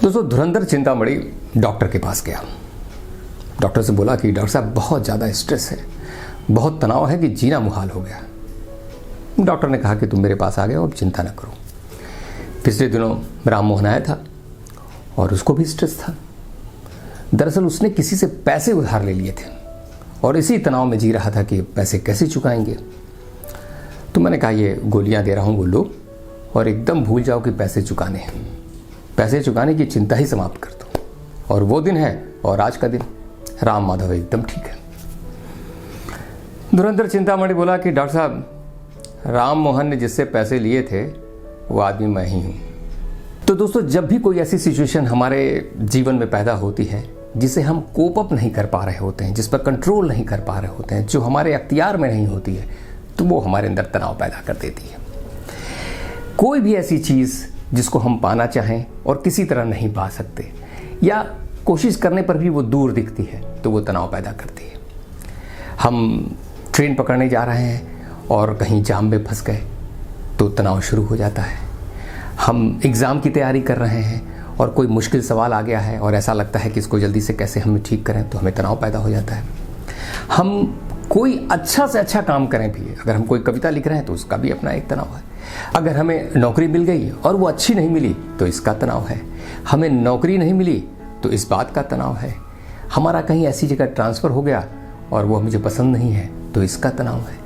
दोस्तों, धुरंधर चिंतामणि डॉक्टर के पास गया। डॉक्टर से बोला कि डॉक्टर साहब बहुत ज़्यादा स्ट्रेस है, बहुत तनाव है कि जीना मुहाल हो गया। डॉक्टर ने कहा कि तुम मेरे पास आ गए हो, अब चिंता न करो। पिछले दिनों राम मोहन आया था और उसको भी स्ट्रेस था। दरअसल उसने किसी से पैसे उधार ले लिए थे और इसी तनाव में जी रहा था कि पैसे कैसे चुकाएंगे। तो मैंने कहा ये गोलियां दे रहा हूँ, वो लो और एकदम भूल जाओ कि पैसे चुकाने हैं। पैसे चुकाने की चिंता ही समाप्त कर दो। और वो दिन है और आज का दिन राम माधव एकदम ठीक है। धुरंधर चिंतामणि बोला कि डॉक्टर साहब, राम मोहन ने जिससे पैसे लिए थे वो आदमी मैं ही हूँ। तो दोस्तों, जब भी कोई ऐसी सिचुएशन हमारे जीवन में पैदा होती है जिसे हम कोप अप नहीं कर पा रहे होते हैं, जिस पर कंट्रोल नहीं कर पा रहे होते हैं, जो हमारे अख्तियार में नहीं होती है, तो वो हमारे अंदर तनाव पैदा कर देती है। कोई भी ऐसी चीज़ जिसको हम पाना चाहें और किसी तरह नहीं पा सकते, या कोशिश करने पर भी वो दूर दिखती है, तो वो तनाव पैदा करती है। हम ट्रेन पकड़ने जा रहे हैं और कहीं जाम में फंस गए तो तनाव शुरू हो जाता है। हम एग्ज़ाम की तैयारी कर रहे हैं और कोई मुश्किल सवाल आ गया है और ऐसा लगता है कि इसको जल्दी से कैसे हम ठीक करें, तो हमें तनाव पैदा हो जाता है। हम कोई अच्छा से अच्छा काम करें भी, अगर हम कोई कविता लिख रहे हैं तो उसका भी अपना एक तनाव है। अगर हमें नौकरी मिल गई और वो अच्छी नहीं मिली तो इसका तनाव है। हमें नौकरी नहीं मिली तो इस बात का तनाव है। हमारा कहीं ऐसी जगह ट्रांसफ़र हो गया और वो मुझे पसंद नहीं है तो इसका तनाव है।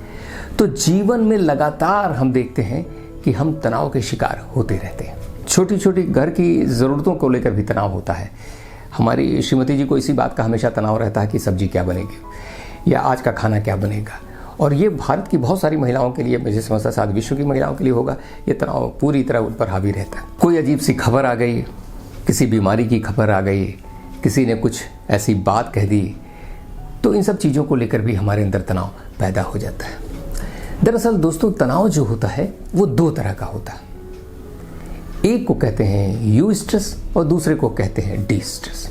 तो जीवन में लगातार हम देखते हैं कि हम तनाव के शिकार होते रहते हैं। छोटी छोटी घर की ज़रूरतों को लेकर भी तनाव होता है। हमारी श्रीमती जी को इसी बात का हमेशा तनाव रहता है कि सब्जी क्या बनेगी या आज का खाना क्या बनेगा। और ये भारत की बहुत सारी महिलाओं के लिए, मुझे समझता शायद विश्व की महिलाओं के लिए होगा, ये तनाव पूरी तरह उन पर हावी रहता है। कोई अजीब सी खबर आ गई, किसी बीमारी की खबर आ गई, किसी ने कुछ ऐसी बात कह दी, तो इन सब चीज़ों को लेकर भी हमारे अंदर तनाव पैदा हो जाता है। दरअसल दोस्तों, तनाव जो होता है वो दो तरह का होता है। एक को कहते हैं यू स्ट्रेस और दूसरे को कहते हैं डी स्ट्रेस।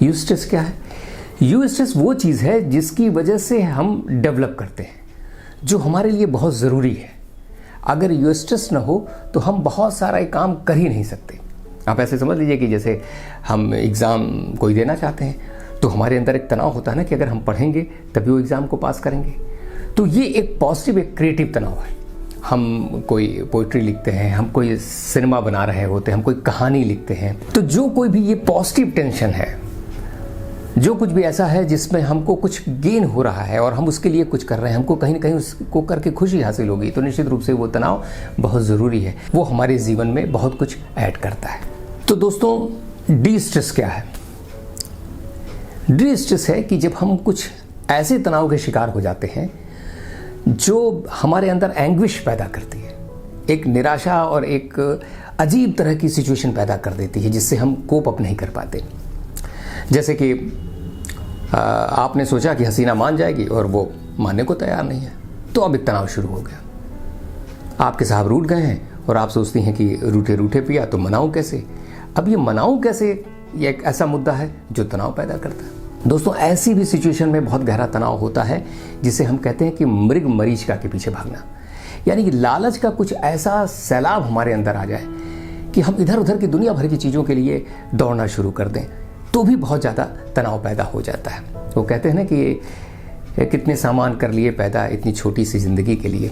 यू स्ट्रेस क्या है? यू स्ट्रेस वो चीज़ है जिसकी वजह से हम डेवलप करते हैं, जो हमारे लिए बहुत ज़रूरी है। अगर यू स्ट्रेस ना हो तो हम बहुत सारा काम कर ही नहीं सकते। आप ऐसे समझ लीजिए कि जैसे हम एग्ज़ाम कोई देना चाहते हैं तो हमारे अंदर एक तनाव होता है ना कि अगर हम पढ़ेंगे तभी वो एग्ज़ाम को पास करेंगे। तो ये एक पॉजिटिव, एक क्रिएटिव तनाव है। हम कोई पोइट्री लिखते हैं, हम कोई सिनेमा बना रहे होते हैं, हम कोई कहानी लिखते हैं, तो जो कोई भी ये पॉजिटिव टेंशन है, जो कुछ भी ऐसा है जिसमें हमको कुछ गेन हो रहा है और हम उसके लिए कुछ कर रहे हैं, हमको कहीं ना कहीं उसको करके खुशी हासिल होगी, तो निश्चित रूप से वो तनाव बहुत ज़रूरी है। वो हमारे जीवन में बहुत कुछ ऐड करता है। तो दोस्तों, डी स्ट्रेस क्या है? डी स्ट्रेस है कि जब हम कुछ ऐसे तनाव के शिकार हो जाते हैं जो हमारे अंदर एंग्विश पैदा करती है, एक निराशा और एक अजीब तरह की सिचुएशन पैदा कर देती है जिससे हम कोप अप नहीं कर पाते। जैसे कि आपने सोचा कि हसीना मान जाएगी और वो मानने को तैयार नहीं है, तो अब एक तनाव शुरू हो गया। आपके साहब रूठ गए हैं और आप सोचती हैं कि रूठे रूठे पिया तो मनाऊं कैसे। अब ये मनाऊं कैसे, ये एक ऐसा मुद्दा है जो तनाव पैदा करता है। दोस्तों, ऐसी भी सिचुएशन में बहुत गहरा तनाव होता है जिसे हम कहते हैं कि मृग मरीचिका के पीछे भागना। यानी कि लालच का कुछ ऐसा सैलाब हमारे अंदर आ जाए कि हम इधर उधर की दुनिया भर की चीज़ों के लिए दौड़ना शुरू कर दें, तो भी बहुत ज़्यादा तनाव पैदा हो जाता है। वो कहते हैं ना कि कितने सामान कर लिए पैदा इतनी छोटी सी ज़िंदगी के लिए।